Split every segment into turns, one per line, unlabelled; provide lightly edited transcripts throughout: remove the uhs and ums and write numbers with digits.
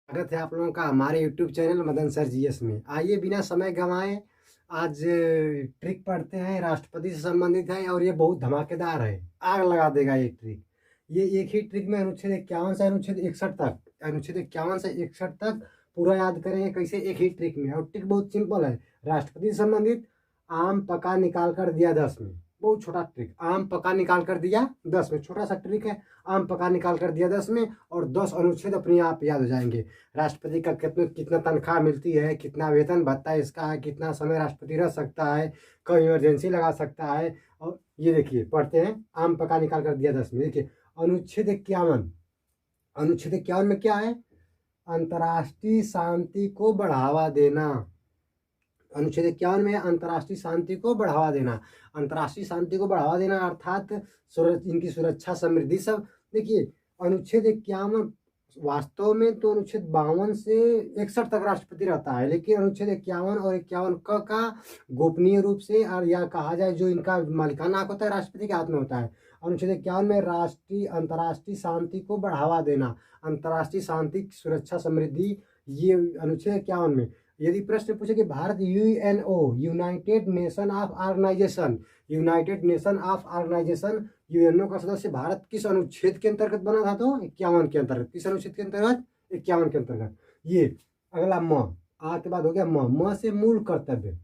स्वागत है आप लोगों का हमारे YouTube channel Madan sir GS में। आइए बिना समय गंवाए आज ट्रिक पढ़ते हैं, राष्ट्रपति से संबंधित है और ये बहुत धमाकेदार है, आग लगा देगा ये ट्रिक। ये एक ही ट्रिक में अनुच्छेद 51 से अनुच्छेद 51 से 61 तक पूरा याद करेंगे कैसे, एक ही ट्रिक में। और ट्रिक बहुत सिंपल है, राष्ट्रपति से संबंधित। आम पका निकाल कर दिया 10 में, बहुत छोटा ट्रिक। आम पका निकाल कर दिया 10 में, छोटा सा ट्रिक है। आम पका निकाल कर दिया 10 में और 10 अनुच्छेद अपने आप याद हो जाएंगे। राष्ट्रपति का कितना तनख्वाह मिलती है, कितना वेतन भत्ता इसका है, कितना समय राष्ट्रपति रह सकता है, कब इमरजेंसी लगा सकता है। और ये देखिए पढ़ते हैं, आम पका निकाल कर दिया 10 में। देखिए अनुच्छेद 51, अनुच्छेद 51 में क्या है? अंतर्राष्ट्रीय शांति को बढ़ावा देना। अनुच्छेद 51 में अंतर्राष्ट्रीय शांति को बढ़ावा देना। अंतर्राष्ट्रीय शांति को बढ़ावा देना अर्थात इनकी सुरक्षा समृद्धि सब। देखिए अनुच्छेद 51 वास्तव में तो अनुच्छेद 52 से 61 तक राष्ट्रपति रहता है, लेकिन अनुच्छेद 51 और 51 का गोपनीय रूप से, और या कहा जाए जो इनका मालिकाना हक होता है राष्ट्रपति के हाथ में होता है। अनुच्छेद 51 में अंतर्राष्ट्रीय शांति को बढ़ावा देना, अंतर्राष्ट्रीय शांति सुरक्षा समृद्धि, ये अनुच्छेद 51 में। यदि प्रश्न पूछे कि Bharat UNO United Nation of Organization UNO का सदस्य भारत किस अनुच्छेद के अंतर्गत बना था? तो 51 के अंतर्गत। किस अनुच्छेद के अंतर्गत? 51 के अंतर्गत। ये अगला म, आ के बाद हो गया म से मूल कर्तव्य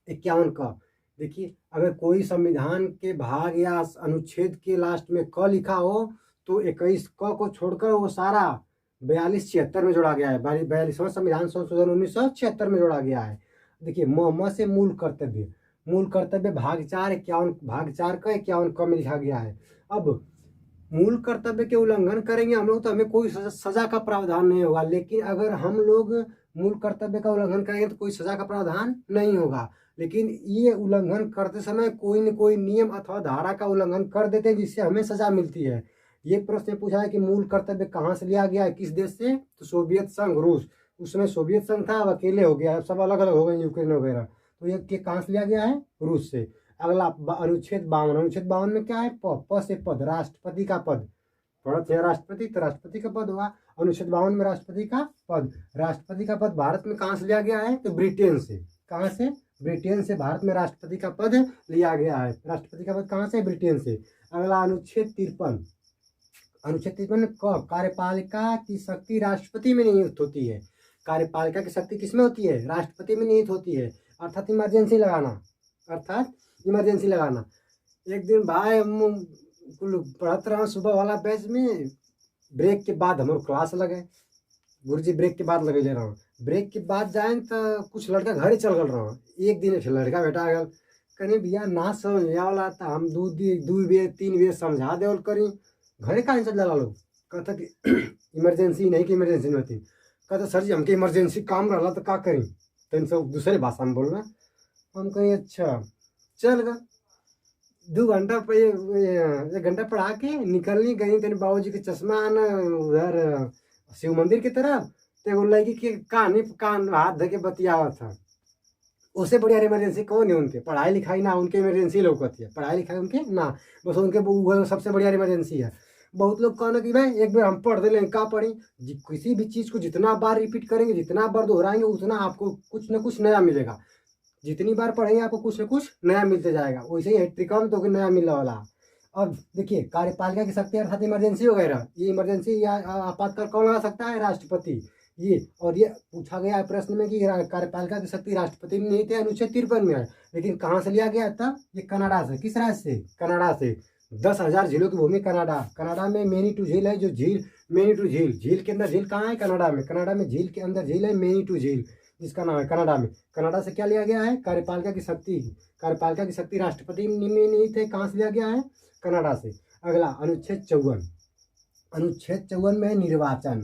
51 का। देखिए अगर कोई संविधान के भाग या अनुच्छेद के लास्ट में क लिखा हो तो 21 क को छोड़कर वो सारा 42-76 में जोड़ा गया है। 42वां संविधान संशोधन 1976 में जोड़ा गया है। देखिए म से मूल कर्तव्य भाग 4 का 51 क में लिखा गया है। अब मूल कर्तव्य के उल्लंघन करेंगे हम लोग तो हमें कोई सजा का प्रावधान नहीं होगा, लेकिन अगर हम लोग मूल कर्तव्य का उल्लंघन करेंगे तो कोई सजा का प्रावधान नहीं होगा। लेकिन ये उल्लंघन करते समय कोई न कोई नियम अथवा धारा का उल्लंघन कर देते हैं जिससे हमें सजा मिलती है। ये प्रश्न पूछा है कि मूल कर्तव्य कहाँ से लिया गया है, किस देश से? तो सोवियत संघ, रूस। उस समय सोवियत संघ था, अब अकेले हो गया, अब सब अलग अलग हो गए, यूक्रेन वगैरह। तो ये कहाँ से लिया गया है? रूस से। अगला अनुच्छेद 52 में क्या है? प से पद, राष्ट्रपति का पद। पढ़ते हैं राष्ट्रपति तो राष्ट्रपति का पद हुआ। अनुच्छेद 52 में राष्ट्रपति का पद भारत में कहाँ से लिया गया है? तो ब्रिटेन से। कहाँ से? ब्रिटेन से भारत में राष्ट्रपति का पद लिया गया है। राष्ट्रपति का पद कहाँ से? ब्रिटेन से। अगला अनुच्छेद 53, अनुच्छेद 53 कार्यपालिका की शक्ति राष्ट्रपति में निहित होती है। कार्यपालिका की शक्ति किसमें होती है? राष्ट्रपति में निहित होती है। अर्थात इमरजेंसी लगाना। एक दिन भाई हम कुल पढ़त रहा सुबह वाला बैच में, ब्रेक के बाद हमारे क्लास लगे, गुरुजी ब्रेक के बाद लगे ले रहा हूँ। ब्रेक के बाद जाए तो कुछ लड़का घर ही चल गल रहा हूँ। एक दिन एक लड़का बैठा गल, कहीं भैया ना समझ आवला था, हम 2-3 बेर समझा दे और करी, घरे कहाँ चल जाला लोग। कहता कि इमरजेंसी नहीं कि इमरजेंसी नहीं होती। कहता सर जी हमके इमरजेंसी काम रहा तो का करी, तो इनसे दूसरे भाषा में बोल रहा। हम कहीं अच्छा चल गए, 2 घंटा पे 1 घंटा पढ़ा के निकलनी गई। तेरे बाबूजी के चश्मा आना उधर शिव मंदिर की तरफ, तो लड़की के कान हाथ धके बतियावा था। उससे बढ़िया इमरजेंसी कौन है? उनके पढ़ाई लिखाई ना, उनके इमरजेंसी लोग होती है, पढ़ाई लिखाई उनके ना, बस उनके वो सबसे बढ़िया इमरजेंसी है। बहुत लोग कहना कि भाई एक बार हम पढ़ दे लें, का पढ़ी? किसी भी चीज़ को जितना बार रिपीट करेंगे, जितना बार दोहराएंगे, उतना आपको कुछ ना कुछ नया मिलेगा। जितनी बार पढ़ेंगे आपको कुछ ना कुछ नया मिलते जाएगा। वैसे ही ट्रिकम तो नया मिलने वाला। अब देखिए कार्यपालिका की शक्ति अर्थात इमरजेंसी वगैरह, ये इमरजेंसी या आपातकाल कौन लगा सकता है? राष्ट्रपति। ये और ये पूछा गया है प्रश्न में कि कार्यपालिका की शक्ति राष्ट्रपति में नहीं थे, अनुच्छेद 53 में है। लेकिन कहाँ से लिया गया था? ये कनाडा से। किस राज्य से? कनाडा से। 10,000 झीलों की भूमि कनाडा में मैनीटू झील है, जो मैनीटू झील के अंदर झील कहाँ है? कनाडा में झील के अंदर झील है मैनीटू झील, जिसका नाम है कनाडा में। कनाडा से क्या लिया गया है? कार्यपालिका की शक्ति राष्ट्रपति में नहीं थे, कहाँ से लिया गया है? कनाडा से। अगला अनुच्छेद 54 में निर्वाचन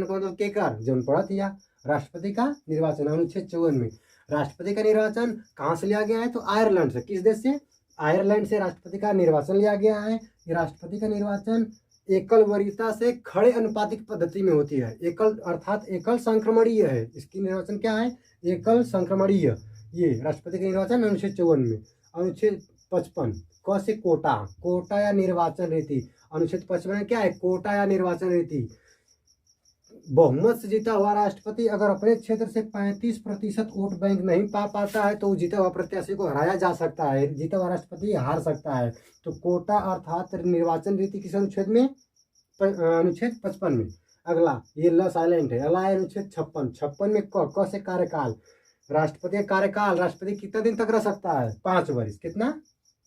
का मतलब के कर जो पढ़ा था, राष्ट्रपति का निर्वाचन। अनुच्छेद 54 में राष्ट्रपति का निर्वाचन कहाँ से लिया गया है? तो आयरलैंड से। किस देश से? आयरलैंड से राष्ट्रपति का निर्वाचन लिया गया है। ये राष्ट्रपति का निर्वाचन एकल वरीयता से खड़े अनुपातिक पद्धति में होती है। एकल अर्थात एकल संक्रमणीय है। इसकी निर्वाचन क्या है? एकल संक्रमणीय। ये राष्ट्रपति का निर्वाचन अनुच्छेद 54 में। अनुच्छेद 55 क से कोटा या निर्वाचन रीति। अनुच्छेद 55 में क्या है? कोटा या निर्वाचन रीति। बहुमत से जीता हुआ राष्ट्रपति अगर अपने क्षेत्र से 35% वोट बैंक नहीं पा पाता है तो वो जीता हुआ प्रत्याशी को हराया जा सकता है, जीता हुआ राष्ट्रपति हार सकता है। तो कोटा अर्थात निर्वाचन रीति किस अनुच्छेद में? अनुच्छेद 55 में। अगला ये ल साइलेंट है। अगला है अनुच्छेद 56। 56 में क से कार्यकाल। राष्ट्रपति का कार्यकाल, राष्ट्रपति कितना दिन तक रह सकता है? 5 वर्ष। कितना?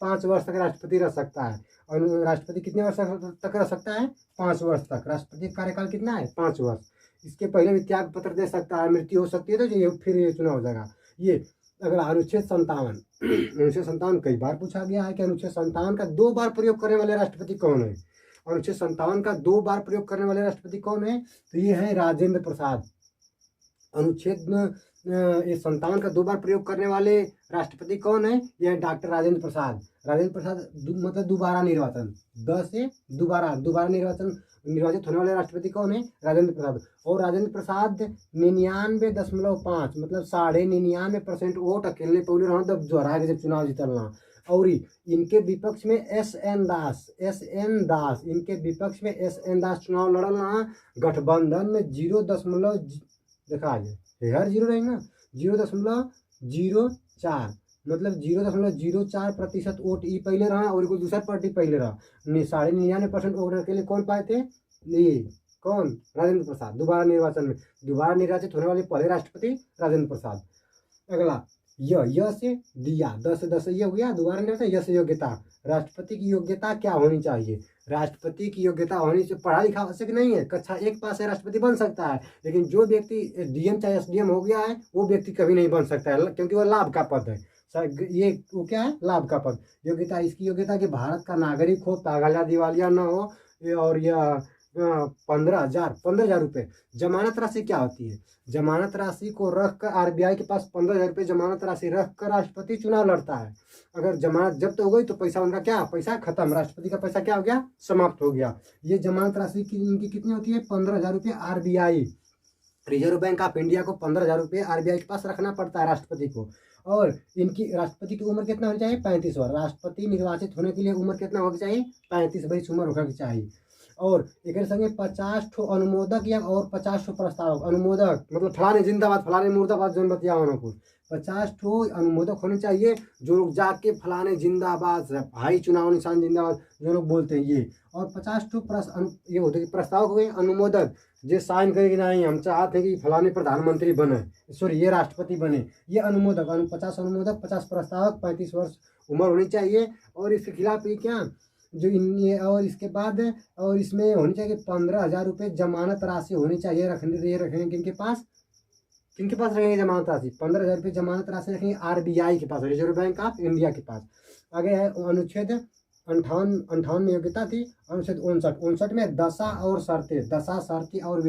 5 वर्ष तक राष्ट्रपति रह सकता है। और राष्ट्रपति कितने वर्ष तक रह सकता है? 5 वर्ष तक। राष्ट्रपति का कार्यकाल कितना है? 5 वर्ष। इसके पहले भी त्याग पत्र दे सकता है, मृत्यु हो सकती है तो ये फिर ये चुनाव हो जाएगा। ये अगला अनुच्छेद 57। अनुच्छेद 57 कई बार पूछा गया है कि अनुच्छेद 57 का 2 बार प्रयोग करने वाले राष्ट्रपति कौन है? अनुच्छेद 57 का 2 बार प्रयोग करने वाले राष्ट्रपति कौन है? तो ये है राजेंद्र प्रसाद। अनुच्छेद ये 57 का 2 बार प्रयोग करने वाले राष्ट्रपति कौन है? यह डॉक्टर राजेंद्र प्रसाद। राजेंद्र प्रसाद मतलब दोबारा निर्वाचन, 10 से दोबारा निर्वाचित होने वाले राष्ट्रपति कौन है? राजेंद्र प्रसाद। और राजेंद्र प्रसाद 99.5 मतलब 99.5% वोट अकेले पौले रहा जब दोहरा के जब चुनाव जीतलना। और इनके विपक्ष में एस.एन. दास इनके विपक्ष में एस.एन. दास चुनाव लड़ना। गठबंधन में 0. देखा जाए हर जीरो रहेगा 0.04 मतलब 0.04% वोट ई पहले रहा और कोई दूसरा पार्टी पहले रहा। 99.5% वोट के लिए कौन पाए थे? ये कौन? राजेंद्र प्रसाद। दोबारा निर्वाचन में दोबारा निर्वाचित होने वाले पहले राष्ट्रपति राजेंद्र प्रसाद। अगला य से दिया, 10 से 10 ये हो गया। दोबारा निर्वाचन। य से योग्यता। राष्ट्रपति की योग्यता क्या होनी चाहिए? राष्ट्रपति की योग्यता होनी चाहिए, पढ़ा लिखा आवश्यक नहीं है, कक्षा 1 पास है राष्ट्रपति बन सकता है। लेकिन जो व्यक्ति डीएम चाहे एसडीएम हो गया है वो व्यक्ति कभी नहीं बन सकता है, क्योंकि वह लाभ का पद है। ये वो क्या है? लाभ का पद। योग्यता, इसकी योग्यता कि भारत का नागरिक हो, पागल दिवालिया न हो, और यह 15,000 रुपये। जमानत राशि क्या होती है? जमानत राशि को रख कर आरबीआई के पास 15,000 रुपये जमानत राशि रख कर राष्ट्रपति चुनाव लड़ता है। अगर जमानत जब्त हो गई तो पैसा उनका क्या? पैसा खत्म, राष्ट्रपति का पैसा क्या हो गया? समाप्त हो गया। ये जमानत राशि की इनकी कितनी होती है? 15,000 रुपये। RBI reserve bank of India को 15,000 रुपये आरबीआई के पास रखना पड़ता है राष्ट्रपति को। और इनकी राष्ट्रपति की उम्र कितना होनी चाहिए? 35 वर्ष। राष्ट्रपति निर्वाचित होने के लिए उम्र कितना होनी चाहिए? 35 वर्ष उम्र होनी चाहिए। और एक संगे 50 ठो अनुमोदक या और 50 ठो प्रस्तावक। अनुमोदक मतलब फलाने जिंदाबाद, फलाने मुर्दाबाद, जन बतिया होना कुछ। 50 ठो अनुमोदक होने चाहिए जो लोग जाके फलाने जिंदाबाद, भाई चुनाव निशान जिंदाबाद जो लोग बोलते हैं ये। और 50 ठो ये होते हैं प्रस्तावक हुए। अनुमोदक जो साइन करेगी नहीं हम चाहते हैं कि फलाने प्रधानमंत्री बने, सॉरी ये राष्ट्रपति बने, ये अनुमोदक। 50 अनुमोदक, 50 प्रस्तावक, 35 वर्ष उम्र होनी चाहिए। और इसके खिलाफ ये क्या जो इन और इसके बाद और इसमें होनी चाहिए 15,000 रुपये जमानत राशि होनी चाहिए। रखेंगे किनके पास रखेंगे जमानत राशि? 15,000 रुपये जमानत राशि रखेंगे आरबीआई के पास, रिजर्व बैंक ऑफ इंडिया के पास। आगे है अनुच्छेद 58 में योग्यता थी। अनुच्छेद 59 में दशा और शर्तें और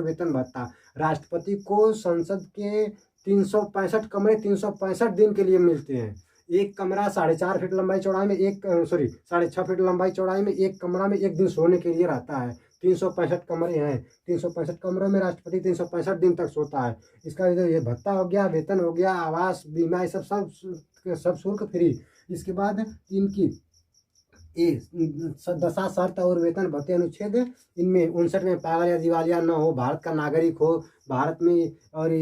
वेतन भत्ता। राष्ट्रपति को संसद के 365 कमरे 365 दिन के लिए मिलते हैं। एक कमरा 4.5 फीट लंबाई चौड़ाई में 6.5 फीट लंबाई चौड़ाई में एक कमरा में एक दिन सोने के लिए रहता है। 365 कमरे हैं। 365 कमरों में राष्ट्रपति 365 दिन तक सोता है। इसका ये भत्ता हो गया, वेतन हो गया, आवास, बीमा, ये सब शुल्क फ्री। इसके बाद इनकी दशा, शर्त और वेतन भत्ते अनुच्छेद इनमें 59 में पागल या दिवालिया न हो, भारत का नागरिक हो, भारत में, और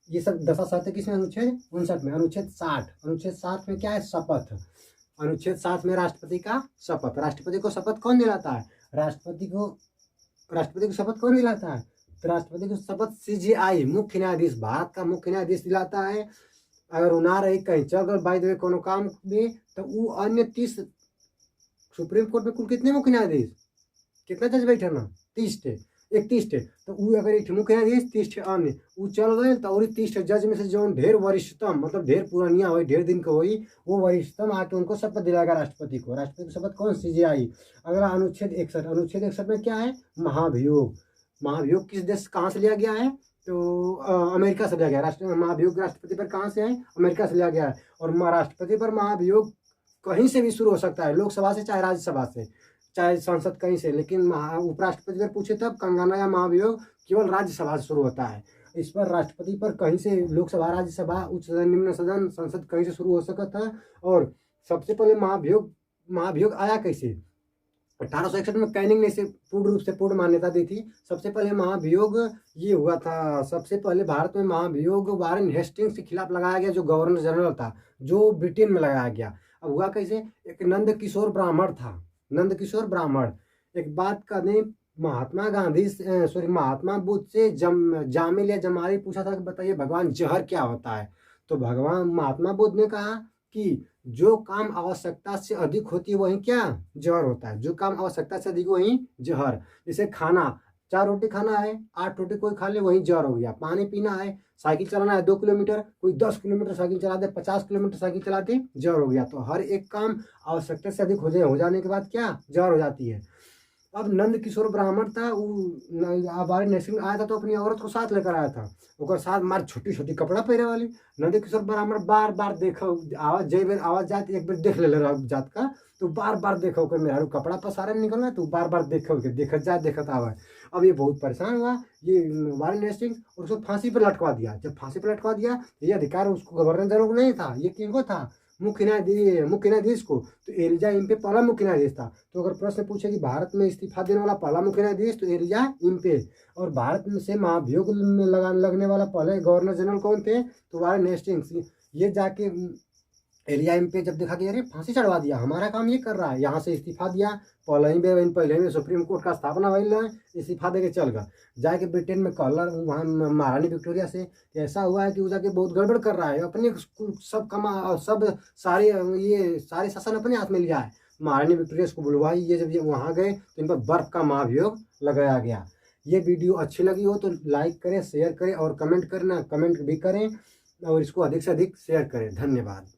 ये सब दशा शर्तें किसमें? अनुच्छेद 59 में। अनुच्छेद 60 में क्या है? शपथ। अनुच्छेद 60 में राष्ट्रपति का शपथ। राष्ट्रपति को शपथ कौन दिलाता है? राष्ट्रपति को शपथ कौन दिलाता है? तो राष्ट्रपति को शपथ सीजेआई, मुख्य न्यायाधीश, भारत का मुख्य न्यायाधीश दिलाता है। अगर वो ना रही कहीं चल गए बाय द वे कोनो काम में तो वो अन्य 30 सुप्रीम कोर्ट में कुल कितने मुख्य न्यायाधीश, कितना जज बैठे ना? 30 थे, 31 थे। तो वो अगर एक मुख्य न्यायाधीश 30 थे अन्य वो चल गए तो और 30 जज में से जो ढेर वरिष्ठतम मतलब ढेर पुरानिया हुई, ढेर दिन को हुई, वो वरिष्ठतम आके उनको शपथ दिलाएगा राष्ट्रपति को। राष्ट्रपति को शपथ कौन? सीजेआई। अगर अनुच्छेद 61 में क्या है? महाभियोग किस देश कहाँ से लिया गया है? तो अमेरिका से लिया गया। महाभियोग राष्ट्रपति पर कहाँ से है? अमेरिका से लिया गया है। और राष्ट्रपति पर महाभियोग कहीं से भी शुरू हो सकता है, लोकसभा से चाहे राज्यसभा से चाहे संसद कहीं से। लेकिन उपराष्ट्रपति पर पूछे तब कंगना या महाभियोग केवल राज्यसभा से शुरू होता है। इस पर राष्ट्रपति पर कहीं से लोकसभा, राज्यसभा, उच्च सदन, निम्न सदन, संसद कहीं से शुरू हो सकता है। और सबसे पहले महाभियोग आया कैसे? 1861 में कैनिंग ने इसे पूर्ण रूप से पूर्ण मान्यता दी थी। सबसे पहले महाभियोग ये हुआ था, सबसे पहले भारत में महाभियोग वारेन हेस्टिंग्स के खिलाफ लगाया गया, जो गवर्नर जनरल था, जो ब्रिटेन में लगाया गया। अब हुआ कैसे, एक नंद किशोर ब्राह्मण था, नंद किशोर ब्राह्मण एक बात का नहीं, महात्मा गांधी सॉरी महात्मा बुद्ध से जामिल या जमाली पूछा था कि बताइए भगवान जहर क्या होता है। तो भगवान महात्मा बुद्ध ने कहा कि जो काम आवश्यकता से अधिक होती है वही क्या जहर होता है, जो काम आवश्यकता से अधिक वही जहर। जैसे खाना, 4 रोटी खाना है, 8 रोटी कोई खा ले वही जहर हो गया। पानी पीना है, साइकिल चलाना है 2 किलोमीटर, कोई 10 किलोमीटर साइकिल चला दे, 50 किलोमीटर साइकिल चला दे, जहर हो गया। तो हर एक काम आवश्यकता से अधिक हो जाने के बाद क्या जहर हो जाती है। अब नंद किशोर ब्राह्मण था, हमारे नेशनल आया था तो अपनी औरत को साथ लेकर आया था, ओकर साथ मार छोटी छोटी कपड़ा पहने वाली। नंद किशोर ब्राह्मण बार बार देखो, आवाज जय बेर आवाज जाती, एक बेर देख ले जात का, तो बार बार देखो कर मेरा कपड़ा पसारे निकलना, तो बार बार देखो के देखत जा देखत आवा। अब ये बहुत परेशान हुआ ये वारेन हेस्टिंग्स, और उसको फांसी पर लटका दिया। जब फांसी पर लटका दिया तो ये अधिकार उसको गवर्नर जनरल को नहीं था, ये किनको था, मुख्य न्यायाधीश को। तो एलिजा इम्पे पहला मुख्य न्यायाधीश था। तो अगर प्रश्न पूछे कि भारत में इस्तीफा देने वाला पहला मुख्य न्यायाधीश, तो एलिजा इम्पे। और भारत में से महाभियोग में लगने वाला पहले गवर्नर जनरल कौन थे, तो वारेन हेस्टिंग्स। ये जाके एलिया इम्पे जब देखा कि अरे फांसी चढ़वा दिया, हमारा काम ये कर रहा है, यहाँ से इस्तीफा दिया। पहले ही सुप्रीम कोर्ट का स्थापना हुई, इस्तीफा दे के चल गया। जाके ब्रिटेन में कहला वहाँ महारानी विक्टोरिया से कि ऐसा हुआ है कि वो जाके बहुत गड़बड़ कर रहा है, अपने सब कमा सब सारे शासन अपने हाथ में लिया है। महारानी विक्टोरिया को बुलवाई, ये जब ये वहाँ गए तो इन पर बर्फ का महाभियोग लगाया गया। ये वीडियो अच्छी लगी हो तो लाइक करें, शेयर करें और कमेंट करना, कमेंट भी करें और इसको अधिक से अधिक शेयर करें। धन्यवाद।